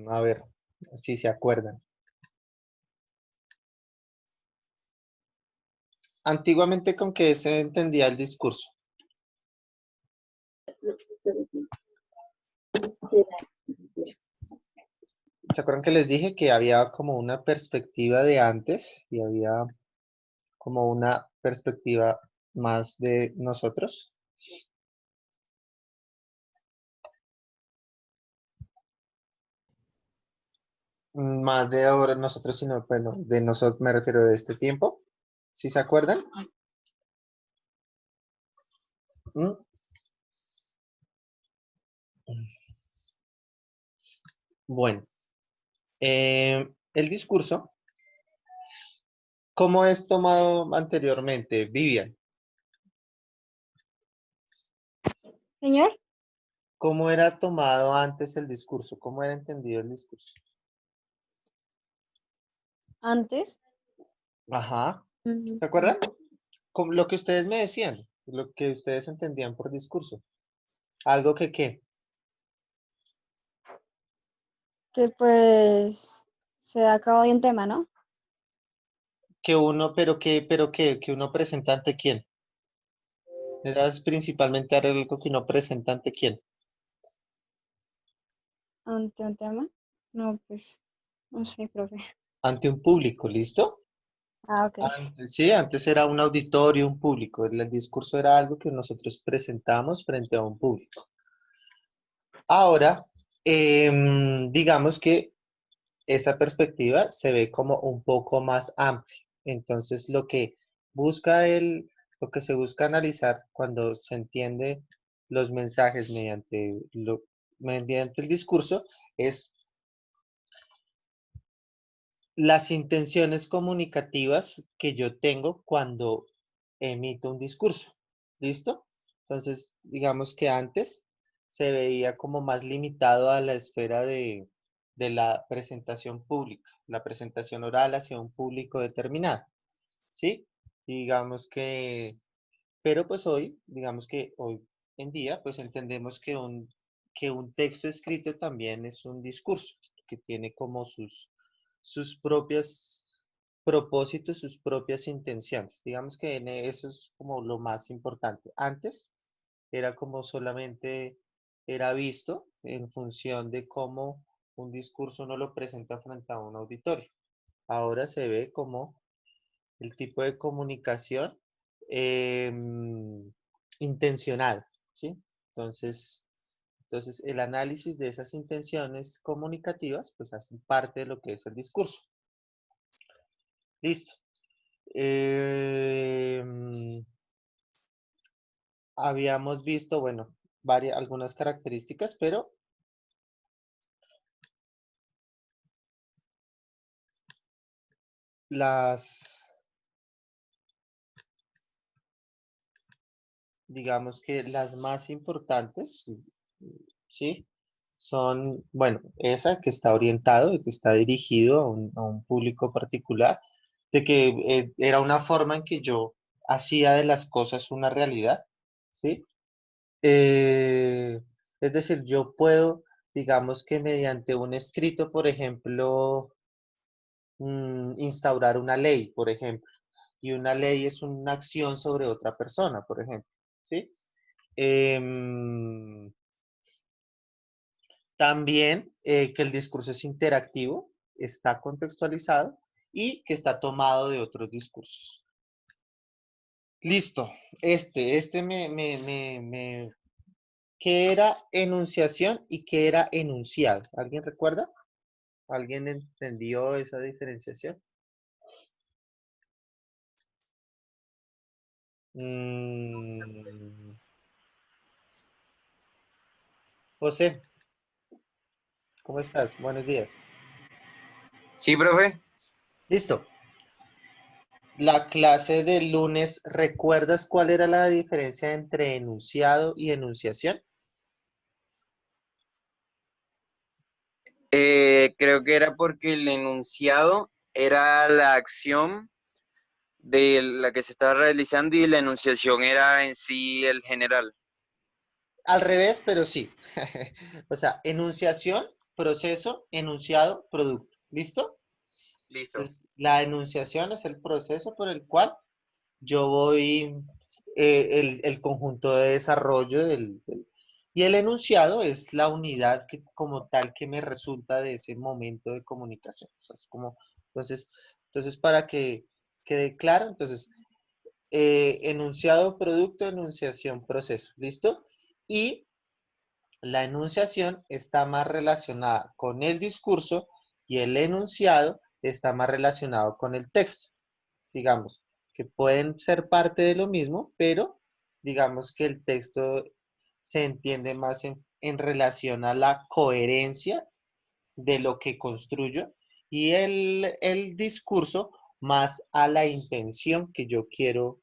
A ver, si se acuerdan. Antiguamente, ¿con qué se entendía el discurso? ¿Se acuerdan que les dije que había como una perspectiva de antes y había como una perspectiva más de nosotros? Más de ahora nosotros, sino, bueno, de nosotros me refiero de este tiempo. ¿Sí se acuerdan? ¿Mm? Bueno, el discurso, ¿cómo es tomado anteriormente, Vivian? Señor, ¿Cómo era tomado antes el discurso? ¿Cómo era entendido el discurso? antes, Ajá. mm, ¿Se acuerdan? Como lo que ustedes me decían, lo que ustedes entendían por discurso. Algo que qué, que pues se acabó de un tema, ¿no? que uno, que uno presenta ante quién. Era principalmente algo que uno presenta ante quién. Ante un tema. No, pues, no sé, profe. Ante un público, ¿listo? Ah, ok. Sí, antes era un auditorio, un público. El discurso era algo que nosotros presentamos frente a un público. Ahora, digamos que esa perspectiva se ve como un poco más amplia. Entonces, lo que se busca analizar cuando se entiende los mensajes mediante el discurso es las intenciones comunicativas que yo tengo cuando emito un discurso. ¿Listo? Entonces, digamos que antes se veía como más limitado a la esfera de la presentación pública, la presentación oral hacia un público determinado. ¿Sí? Y pero pues hoy, digamos que hoy en día, pues entendemos que un texto escrito también es un discurso, que tiene como sus propios propósitos, sus propias intenciones. Digamos que eso es como lo más importante. Antes era como solamente era visto en función de cómo un discurso uno lo presenta frente a un auditorio. Ahora se ve como el tipo de comunicación intencional, ¿sí? Entonces, entonces, el análisis de esas intenciones comunicativas, pues hacen parte de lo que es el discurso. Listo. Habíamos visto, bueno, algunas características, pero las, digamos que las más importantes, ¿sí? Son, bueno, esa que está orientado, que está dirigido a un público particular, de que era una forma en que yo hacía de las cosas una realidad, ¿sí? Eh, es decir, yo puedo, digamos que mediante un escrito, por ejemplo, instaurar una ley, por ejemplo, y una ley es una acción sobre otra persona, por ejemplo, ¿sí? Em, También que el discurso es interactivo, está contextualizado y que está tomado de otros discursos. Listo. ¿Qué era enunciación y qué era enunciado? ¿Alguien recuerda? ¿Alguien entendió esa diferenciación? Mm, José, ¿cómo estás? Buenos días. Sí, profe. Listo. La clase del lunes, ¿recuerdas cuál era la diferencia entre enunciado y enunciación? Creo que era porque el enunciado era la acción de la que se estaba realizando y la enunciación era en sí el general. Al revés, pero sí. O sea, enunciación, proceso, enunciado, producto. ¿Listo? Listo. Entonces, la enunciación es el proceso por el cual yo voy, el conjunto de desarrollo y el enunciado es la unidad que como tal que me resulta de ese momento de comunicación. O sea, es como, entonces para que quede claro, entonces, enunciado, producto, enunciación, proceso. ¿Listo? Y la enunciación está más relacionada con el discurso y el enunciado está más relacionado con el texto. Digamos, que pueden ser parte de lo mismo, pero digamos que el texto se entiende más en relación a la coherencia de lo que construyo y el discurso más a la intención que yo quiero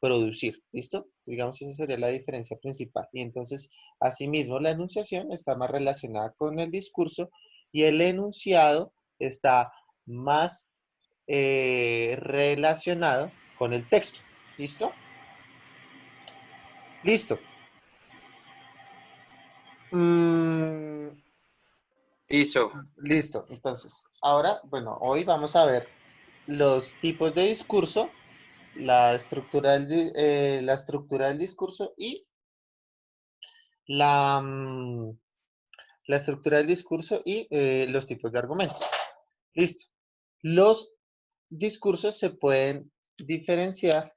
producir. ¿Listo? Digamos, esa sería la diferencia principal. Y entonces, asimismo, la enunciación está más relacionada con el discurso y el enunciado está más relacionado con el texto. ¿Listo? Listo. Listo. Listo. Entonces, ahora, bueno, hoy vamos a ver los tipos de discurso, la estructura del discurso y la, la estructura del discurso y los tipos de argumentos. Listo. Los discursos se pueden diferenciar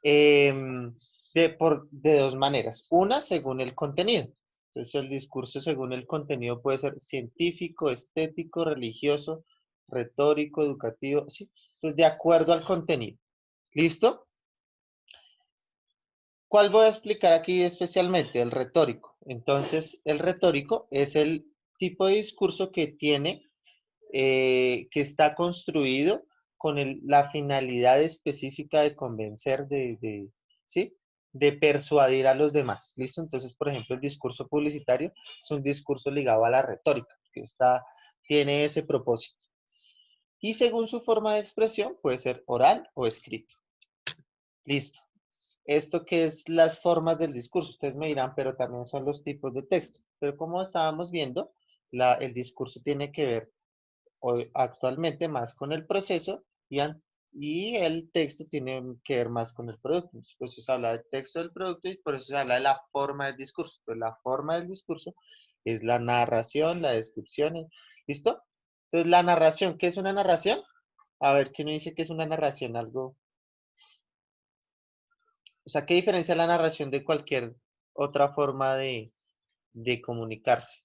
de dos maneras. Una, según el contenido. Entonces, el discurso según el contenido puede ser científico, estético, religioso, retórico, educativo, ¿sí? Entonces, de acuerdo al contenido. ¿Listo? ¿Cuál voy a explicar aquí especialmente? El retórico. Entonces, el retórico es el tipo de discurso que tiene, que está construido con la finalidad específica de convencer, ¿sí? De persuadir a los demás. ¿Listo? Entonces, por ejemplo, el discurso publicitario es un discurso ligado a la retórica, que tiene ese propósito. Y según su forma de expresión, puede ser oral o escrito. Listo. Esto que es las formas del discurso, ustedes me dirán, pero también son los tipos de texto. Pero como estábamos viendo, el discurso tiene que ver actualmente más con el proceso y el texto tiene que ver más con el producto. Por eso se habla del texto del producto y por eso se habla de la forma del discurso. Entonces, la forma del discurso es la narración, la descripción. ¿Listo? Entonces, la narración, ¿qué es una narración? A ver, ¿quién me dice que es una narración? Algo. O sea, ¿qué diferencia la narración de cualquier otra forma de comunicarse?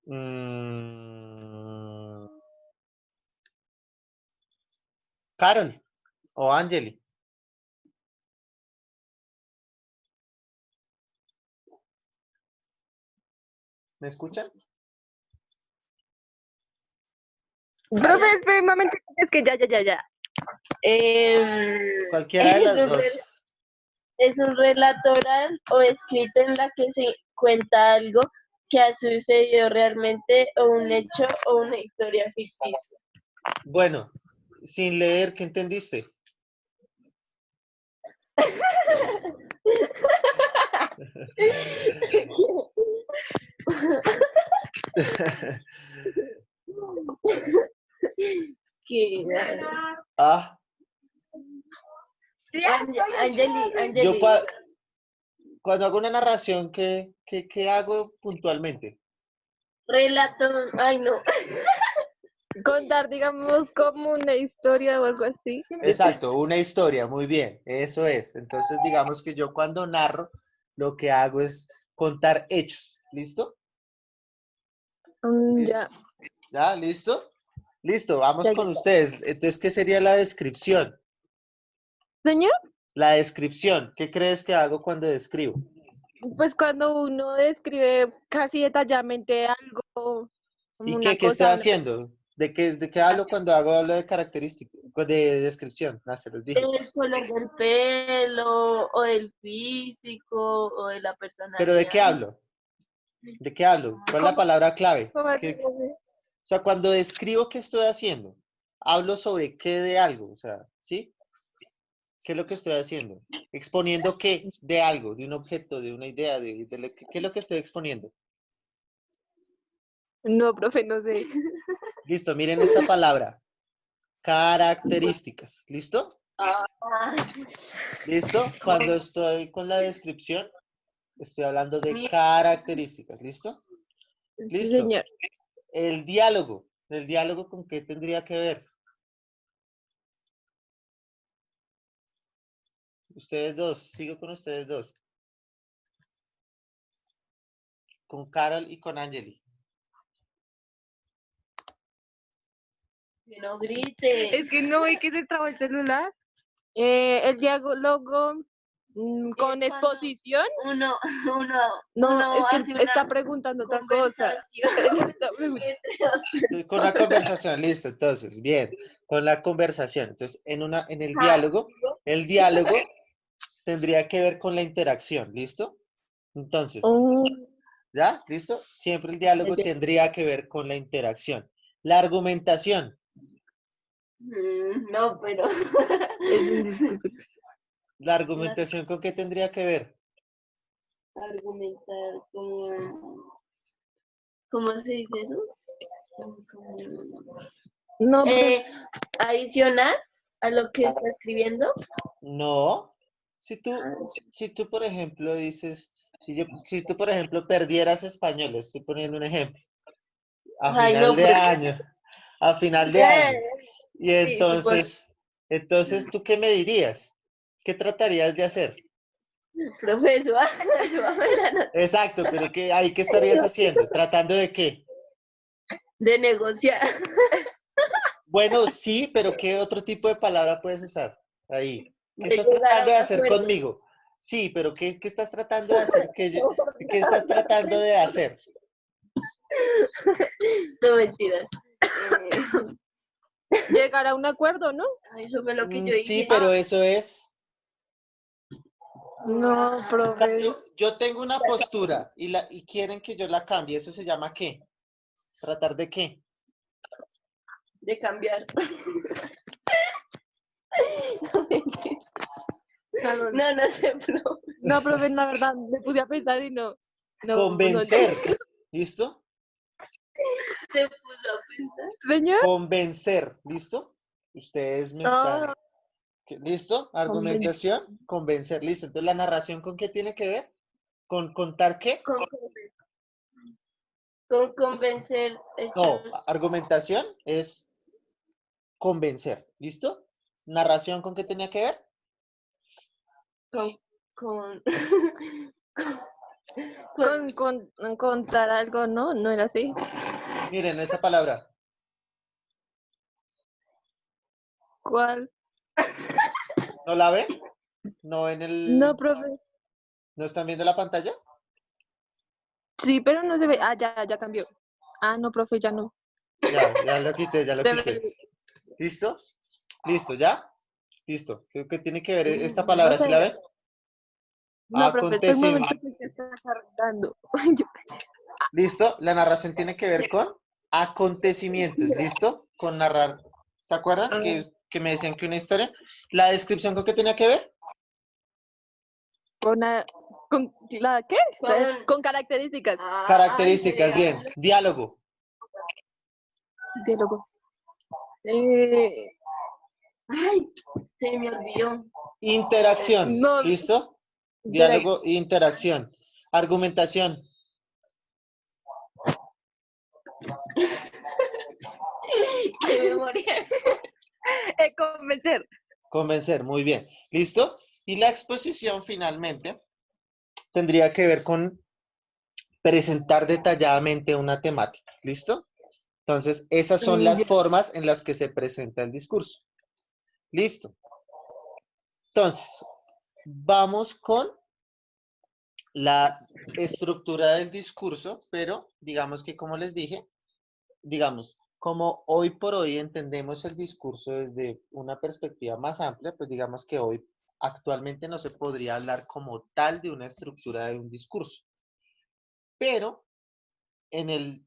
Mm, Carol o Angeli, ¿me escuchan? Profe, espera un momento, es que ya. Cualquiera de las Es dos. es un relato oral o escrito en la que se cuenta algo que ha sucedido realmente o un hecho o una historia ficticia. Bueno, sin leer, ¿qué entendiste? Que, Ah, yo Angeli, cuando hago una narración, ¿qué hago puntualmente? relato, ay no, Contar, digamos, como una historia o algo así. Exacto, una historia, muy bien, eso es. Entonces, digamos que yo cuando narro, lo que hago es contar hechos, ¿listo? Ya, ¿Listo? ¿Ya? ¿Listo? Listo, vamos ya, con ya. ustedes. Entonces, ¿qué sería la descripción? Señor, La descripción, ¿qué crees que hago cuando describo? pues cuando uno describe casi detalladamente algo, como ¿Y una qué estoy cosa, una haciendo? ¿De qué hablo cuando hablo de características, de descripción? Ah, se los dije. del color del pelo o del físico o de la ¿Pero de qué personalidad. hablo? ¿De qué hablo? ¿Cuál es la ¿cómo, palabra clave? cómo así? O sea, cuando describo qué estoy haciendo, hablo sobre qué de algo, o sea, ¿sí? ¿Qué es lo que estoy haciendo? Exponiendo qué de algo, de un objeto, de una idea, ¿qué es lo que estoy exponiendo? No, profe, no sé. Listo, miren esta palabra. Características. ¿Listo? Ah, ¿Listo? Cuando estoy con la descripción, estoy hablando de características. ¿Listo? Sí, Listo. señor. El diálogo. ¿El diálogo con qué tendría que ver? Ustedes dos. Sigo con ustedes dos. Con Carol y con Angeli. que no grite. Es que no, ¿y que se trabó el celular? El diálogo con cuando- exposición. Uno, No, uno es que hace una está preguntando otra cosa. conversación Está pregun- entre dos Con la personas. conversación, listo. Entonces, bien. Con la conversación. Entonces, en el Ajá. el diálogo tendría que ver con la interacción. ¿Listo? Entonces, Mm, ¿ya? ¿Listo? Siempre el diálogo ya. tendría que ver con la interacción. La argumentación. No, pero Es un discurso. ¿La argumentación con qué tendría que ver? argumentar ¿cómo se dice eso? No, Adicionar a lo que está escribiendo. No. Si tú, por ejemplo, dices, si tú, por ejemplo, perdieras español, estoy poniendo un ejemplo, a Ay, final no, de porque año, a final de año, y sí, sí, entonces, ¿tú qué me dirías? ¿Qué tratarías de hacer? profesor, ayúdame la nota Exacto, pero ahí qué estarías haciendo? ¿Tratando de qué? de negociar. Bueno, sí, pero ¿qué otro tipo de palabra puedes usar ahí? ¿Qué De estás llegar a tratando un de hacer acuerdo. conmigo? Sí, pero ¿qué estás tratando de hacer? ¿Qué estás tratando de hacer? No, mentiras. llegar a un acuerdo, ¿no? Eso fue lo que yo Sí, dije. pero eso es. No, O sea, profe. yo tengo una postura y quieren que yo la cambie. ¿Eso se llama qué? ¿Tratar de qué? De cambiar. No, mentiras. No, no sé, profe. No, profe, la verdad, me puse a pensar y no. No. Convencer. ¿Listo? Se puso a pensar. Señor. Convencer. ¿Listo? Ustedes me están. Ah, ¿Listo? Argumentación, convencer. Listo. Entonces, ¿la narración con qué tiene que ver? ¿Con contar qué? Con, con convencer No, hechos. argumentación es convencer. ¿Listo? Narración con qué tenía que ver? Con, con, contar algo, ¿no? No era así. Miren, esta palabra. ¿Cuál? ¿No la ven? ¿No en No, profe. ¿No están viendo la pantalla? Sí, pero no se ve. Ah, ya cambió. Ah, no, profe, ya no. Ya lo quité, ya lo Se quité. ve. ¿Listo? ¿Listo, ya? Listo. Creo que tiene que ver esta No palabra, ¿sí se la ve. ven? No, profe, espera un momento Acontecimiento. que se está cargando. ¿Listo? La narración tiene que ver con acontecimientos, ¿listo? Con narrar. ¿Se acuerdan que me decían que una historia? ¿La descripción con qué tenía que ver? ¿Con la qué? Con características. Características, bien. Diálogo. Diálogo. Ay, se me olvidó. Interacción, No, ¿listo? direct- Diálogo e interacción. Argumentación. Qué memoria. convencer. Convencer, muy bien. ¿Listo? Y la exposición finalmente tendría que ver con presentar detalladamente una temática. ¿Listo? Entonces, esas son las Ya. formas en las que se presenta el discurso. ¿Listo? Entonces, vamos con la estructura del discurso, pero digamos que como les dije, digamos, como hoy por hoy entendemos el discurso desde una perspectiva más amplia, pues digamos que hoy actualmente no se podría hablar como tal de una estructura de un discurso. Pero en el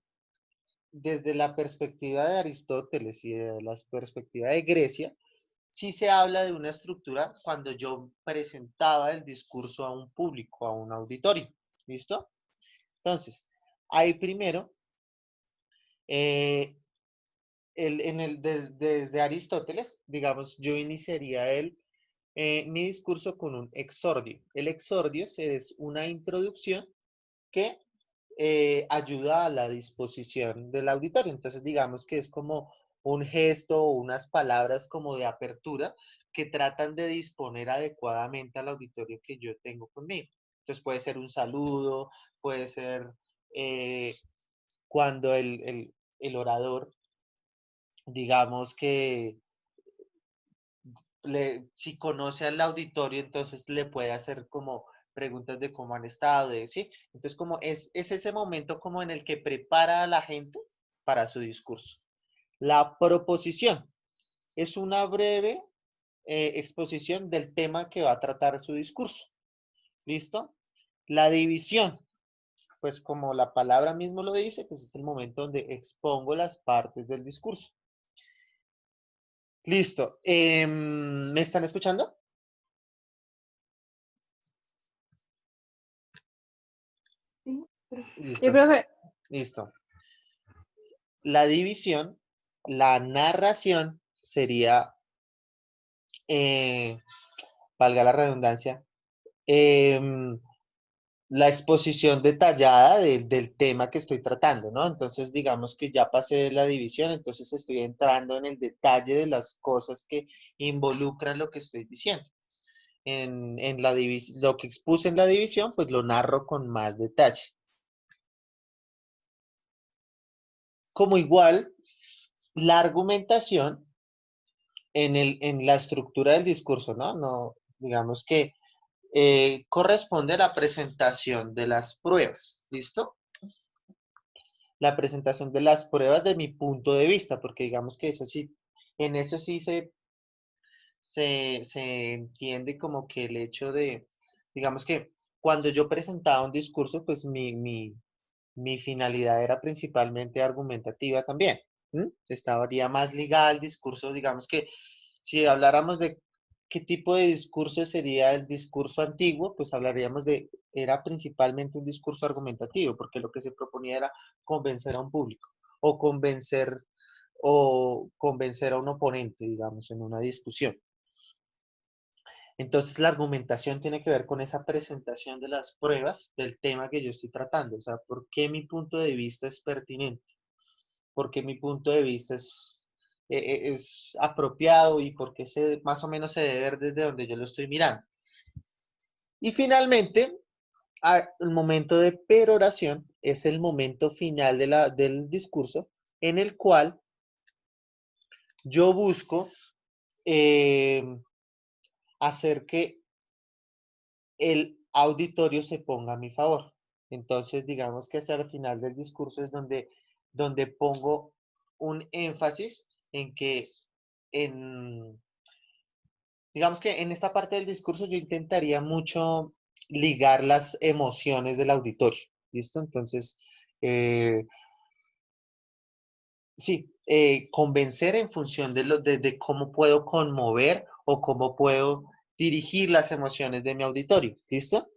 desde la perspectiva de Aristóteles y de la perspectiva de Grecia, sí se habla de una estructura cuando yo presentaba el discurso a un público, a un auditorio. ¿Listo? Entonces, ahí primero, eh, desde Aristóteles, digamos, yo iniciaría mi discurso con un exordio. El exordio es una introducción que ayuda a la disposición del auditorio. Entonces, digamos que es como un gesto o unas palabras como de apertura que tratan de disponer adecuadamente al auditorio que yo tengo conmigo. Entonces, puede ser un saludo, puede ser eh, cuando el orador, digamos que si conoce al auditorio, entonces le puede hacer como preguntas de cómo han estado, ¿sí? Entonces, como es ese momento como en el que prepara a la gente para su discurso. La proposición es una breve exposición del tema que va a tratar su discurso. ¿Listo? La división, pues como la palabra mismo lo dice, pues es el momento donde expongo las partes del discurso. Listo. ¿Me están escuchando? Sí, Listo. profe. Listo. La división, la narración sería, valga la redundancia, em, la exposición detallada del tema que estoy tratando, ¿no? Entonces, digamos que ya pasé de la división, entonces estoy entrando en el detalle de las cosas que involucran lo que estoy diciendo. En lo que expuse en la división, pues lo narro con más detalle. Como igual, la argumentación en la estructura del discurso, ¿no? No, digamos que corresponde a la presentación de las pruebas, ¿listo? La presentación de las pruebas de mi punto de vista, porque digamos que eso sí, en eso sí se entiende como que el hecho de, digamos que cuando yo presentaba un discurso, pues mi finalidad era principalmente argumentativa también. Estaría más ligada al discurso, digamos que si habláramos de qué tipo de discurso sería el discurso antiguo, pues hablaríamos era principalmente un discurso argumentativo, porque lo que se proponía era convencer a un público o convencer a un oponente, digamos, en una discusión. Entonces, la argumentación tiene que ver con esa presentación de las pruebas del tema que yo estoy tratando. O sea, ¿por qué mi punto de vista es pertinente? ¿Por qué mi punto de vista es apropiado y por qué más o menos se debe ver desde donde yo lo estoy mirando? Y finalmente, el momento de peroración es el momento final del discurso en el cual yo busco eh, hacer que el auditorio se ponga a mi favor. Entonces, digamos que hacia el final del discurso es donde pongo un énfasis en que, digamos que en esta parte del discurso yo intentaría mucho ligar las emociones del auditorio. ¿Listo? Entonces, sí, convencer en función de cómo puedo conmover o cómo puedo dirigir las emociones de mi auditorio. ¿Listo?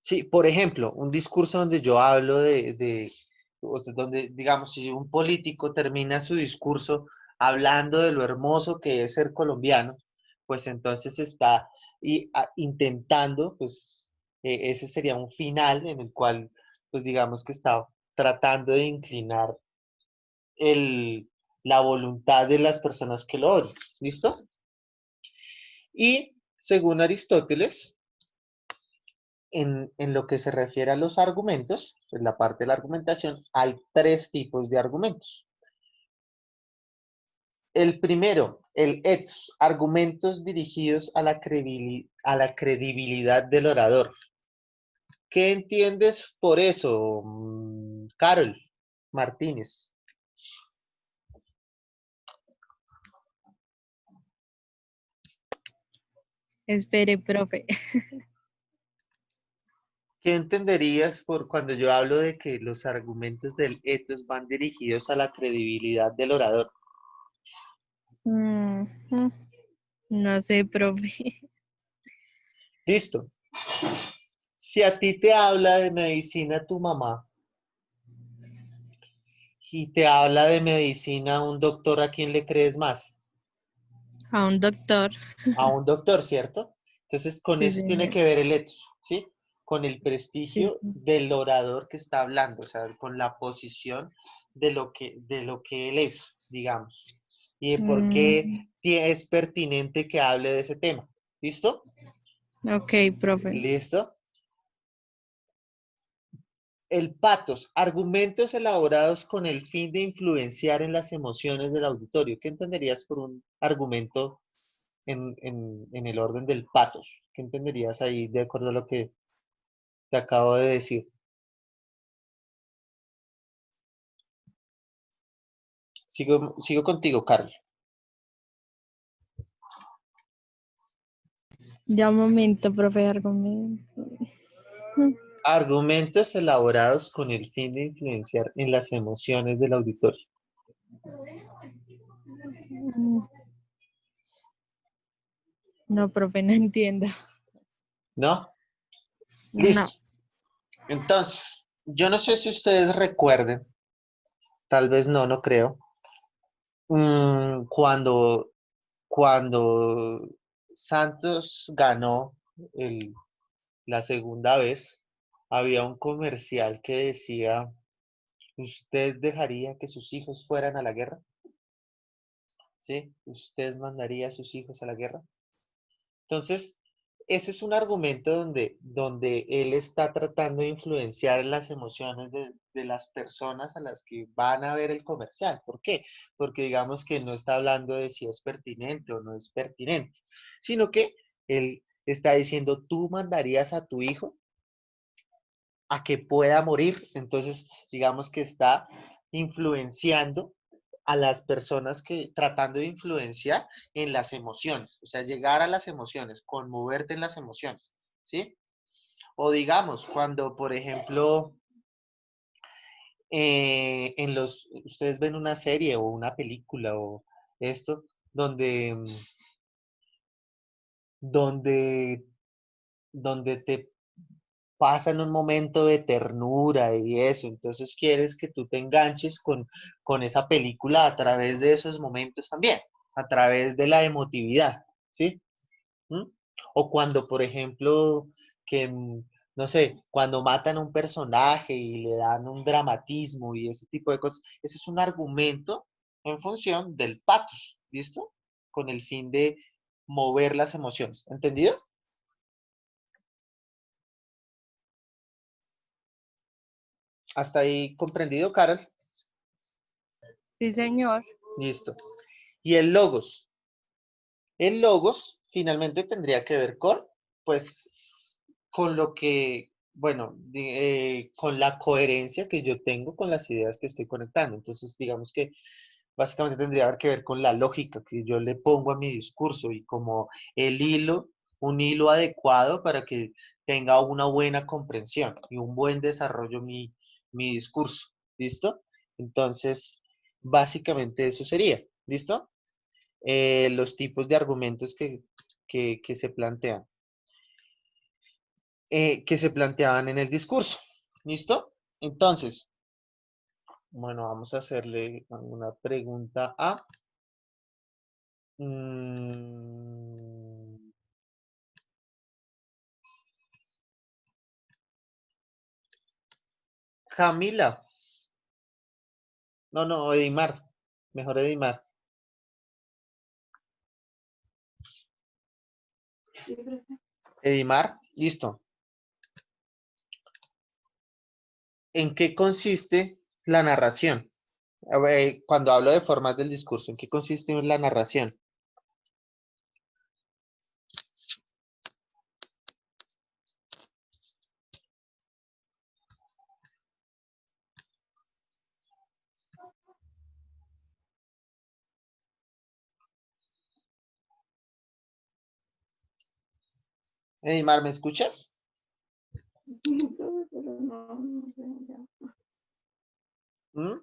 Sí, por ejemplo, un discurso donde yo hablo o sea, donde, digamos, si un político termina su discurso hablando de lo hermoso que es ser colombiano, pues entonces está intentando, pues ese sería un final en el cual, pues digamos que está tratando de inclinar la voluntad de las personas que lo oyen. ¿Listo? Y según Aristóteles, en lo que se refiere a los argumentos, en la parte de la argumentación, hay tres tipos de argumentos. El primero, el ethos, argumentos dirigidos a a la credibilidad del orador. ¿Qué entiendes por eso, Carol Martínez? Espere, profe. ¿Qué entenderías por cuando yo hablo de que los argumentos del ethos van dirigidos a la credibilidad del orador? Mm, mm, no sé, profe. Listo. Si a ti te habla de medicina tu mamá y te habla de medicina un doctor, ¿a quién le crees más? A un doctor. A un doctor, ¿cierto? Entonces, con Sí, eso tiene señor. que ver el ethos, ¿sí? Con el Sí, prestigio sí. del orador que está hablando, o sea, con la posición de lo que él es, digamos, y de por qué Mm, es pertinente que hable de ese tema. ¿Listo? ok, profe. ¿Listo? El patos, argumentos elaborados con el fin de influenciar en las emociones del auditorio. ¿Qué entenderías por un argumento en el orden del patos? ¿Qué entenderías ahí de acuerdo a lo que te acabo de decir? Sigo contigo, Carlos. Ya un momento, profe, argumento. Argumentos elaborados con el fin de influenciar en las emociones del auditorio. Mm, no, profe, no entiendo. ¿No? No. Listo. Entonces, yo no sé si ustedes recuerden, tal vez no, no creo, cuando Santos ganó la segunda vez, había un comercial que decía, ¿usted dejaría que sus hijos fueran a la guerra? ¿Sí? ¿Usted mandaría a sus hijos a la guerra? Entonces, ese es un argumento donde él está tratando de influenciar en las emociones de las personas a las que van a ver el comercial. ¿Por qué? Porque digamos que no está hablando de si es pertinente o no es pertinente, sino que él está diciendo, tú mandarías a tu hijo a que pueda morir. Entonces, digamos que está influenciando a las personas que tratando de influenciar en las emociones, o sea, llegar a las emociones, conmoverte en las emociones, ¿sí? O digamos, cuando, por ejemplo, ustedes ven una serie o una película o esto, donde, donde te pasan un momento de ternura y eso, entonces quieres que tú te enganches con esa película a través de esos momentos también, a través de la emotividad, ¿sí? ¿Mm? O cuando, por ejemplo, no sé, cuando matan a un personaje y le dan un dramatismo y ese tipo de cosas, ese es un argumento en función del patos, ¿listo? Con el fin de mover las emociones, ¿entendido? ¿Hasta ahí comprendido, Carol? Sí, señor. Listo. Y el logos. El logos finalmente tendría que ver con, pues, con lo que, bueno, con la coherencia que yo tengo con las ideas que estoy conectando. Entonces, digamos que básicamente tendría que ver con la lógica que yo le pongo a mi discurso y como el hilo, un hilo adecuado para que tenga una buena comprensión y un buen desarrollo mi discurso. ¿Listo? Entonces, básicamente eso sería. ¿Listo? Los tipos de argumentos que se plantean, que se planteaban en el discurso. ¿Listo? Entonces, bueno, vamos a hacerle una pregunta a mm, Camila. No, no, Edimar. Mejor Edimar. Edimar, listo. ¿En qué consiste la narración? A ver, cuando hablo de formas del discurso, ¿en qué consiste la narración? Edimar, ¿me escuchas? ¿Mm?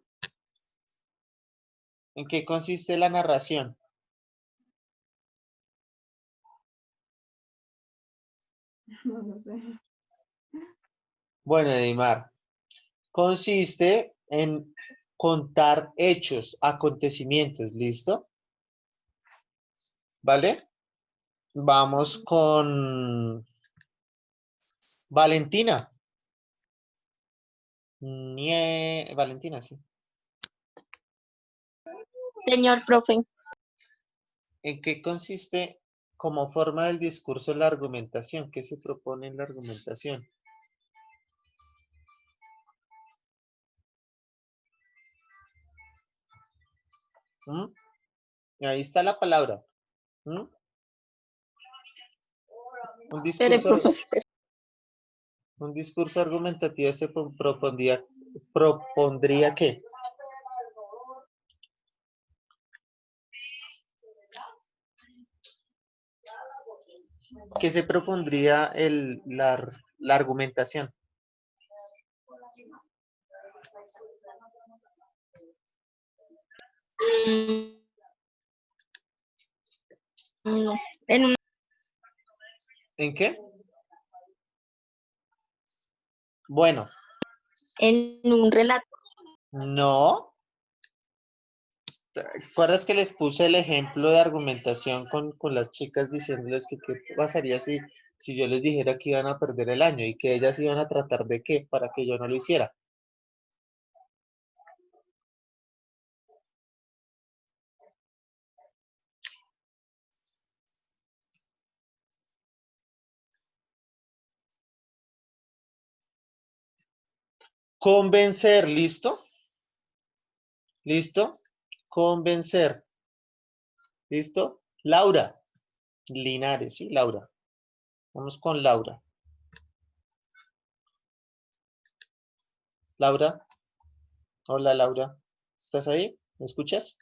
¿En qué consiste la narración? No sé. Bueno, Edimar, consiste en contar hechos, acontecimientos, ¿listo? ¿Vale? Vamos con Valentina. Valentina, sí. Señor profe, ¿En qué consiste como forma del discurso la argumentación? ¿Qué se propone en la argumentación? ¿Mm? Ahí está la palabra. ¿Mm? Un espere, discurso, profe. un discurso argumentativo se propondría ¿qué? ¿Qué se propondría la argumentación? Mm, no. En un, ¿En qué? Bueno, en un relato. no. ¿Te acuerdas que les puse el ejemplo de argumentación con las chicas diciéndoles que qué pasaría si yo les dijera que iban a perder el año y que ellas iban a tratar de qué para que yo no lo hiciera? Convencer, ¿listo? ¿Listo? Convencer, ¿listo? Laura, Linares, ¿sí? Laura. Vamos con Laura. Laura, hola Laura, ¿estás ahí? ¿Me escuchas?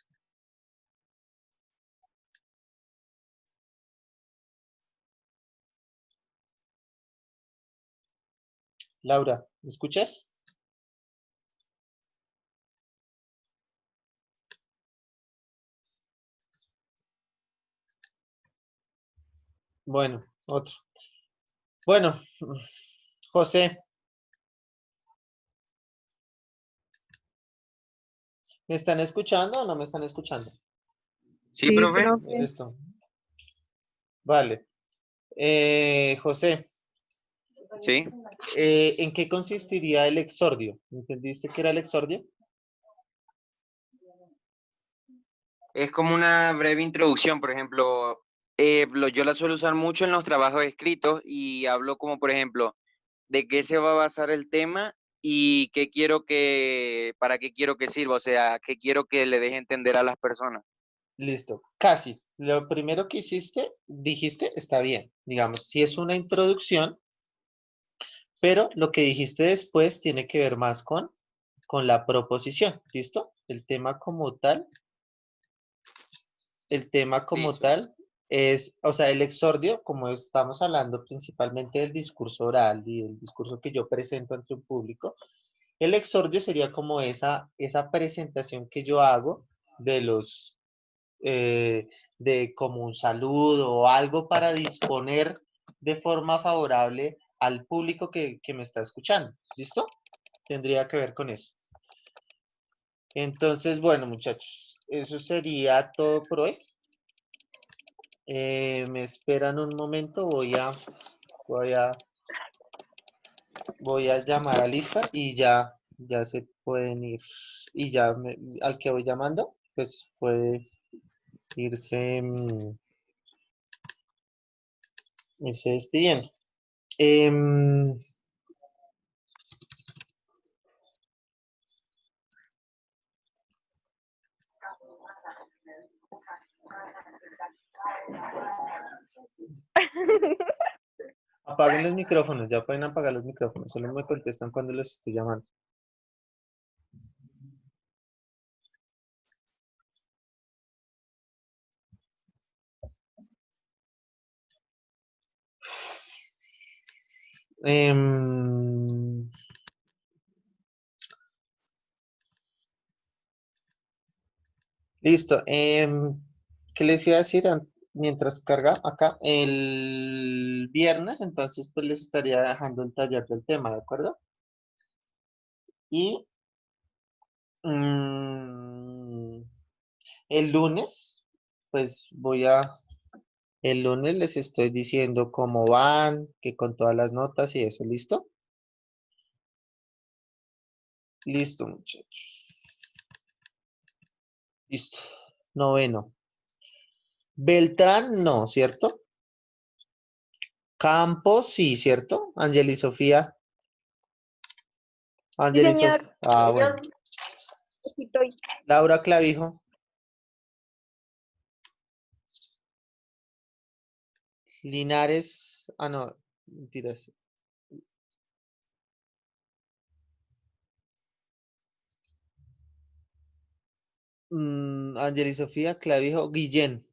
Laura, ¿me escuchas? Bueno, otro. Bueno, José, ¿me están escuchando o no me están escuchando? Sí, Sí, profe. profe. Listo. Vale. José, Sí. ¿en qué consistiría el exordio? ¿Entendiste qué era el exordio? Es como una breve introducción, por ejemplo, yo la suelo usar mucho en los trabajos escritos y hablo como, por ejemplo, de qué se va a basar el tema y qué quiero para qué quiero que sirva, o sea, qué quiero que le deje entender a las personas. Listo, casi. Lo primero que dijiste, está bien. Digamos, si es una introducción, pero lo que dijiste después tiene que ver más con la proposición, ¿listo? El tema como Listo. tal es, o sea, el exordio, como estamos hablando principalmente del discurso oral y del discurso que yo presento ante un público, el exordio sería como esa presentación que yo hago de los, eh, de como un saludo o algo para disponer de forma favorable al público que me está escuchando. ¿Listo? Tendría que ver con eso. Entonces, bueno, muchachos, eso sería todo por hoy. Me esperan un momento, voy a, voy a llamar a lista y ya se pueden ir. Y al que voy llamando, pues puede irse, irse despidiendo. Em, Apaguen los micrófonos, ya pueden apagar los micrófonos, solo me contestan cuando los estoy llamando. Em, listo. ¿Qué les iba a decir mientras carga acá? El viernes, entonces, pues les estaría dejando el taller del tema, ¿de acuerdo? Y mm, el lunes, pues el lunes les estoy diciendo cómo van, que con todas las notas y eso, ¿listo? Listo, muchachos. Listo. Noveno. Beltrán, no, ¿cierto? Campos, sí, ¿cierto? Ángel y Sofía. Ángel y señor. Sofía. Ah, bueno. Aquí estoy. Laura Clavijo. Linares. Ah, no, mentiras. Ángel y Sofía, Clavijo, Guillén.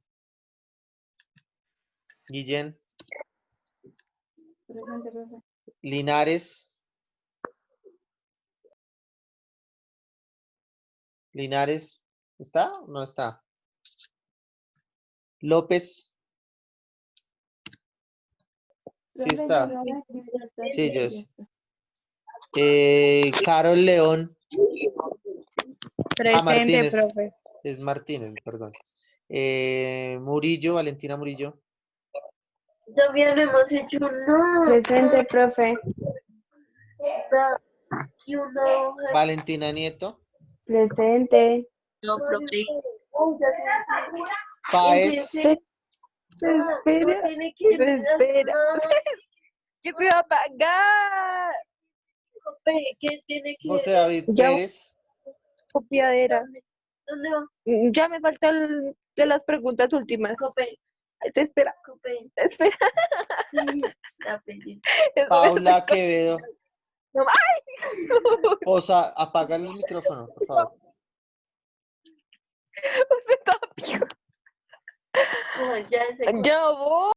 Guillén. Presente, profe. Linares. Linares. ¿Está o no está? López. Sí Profe, yo está. lo voy a escribir hasta Sí, aquí, yo ya sé. está. Carol León. Presente, Martínez. profe. Es Martínez, perdón. Murillo, Valentina Murillo. Todavía no hemos hecho uno. Presente, profe. Y una hoja. Valentina Nieto. Presente. No, profe. Páez. Se espera. Tiene que Se espera. ¿Qué se va a pagar? ¿Qué tiene que José David Ya Pérez. copiadera. ¿Dónde va? Ya me falta de las preguntas últimas. Cope. Se espera. Cope. Espera. La pedí. Paula Quevedo. No, Osa, apaga el micrófono, por favor. Tapio. Ya sé. Ya voy.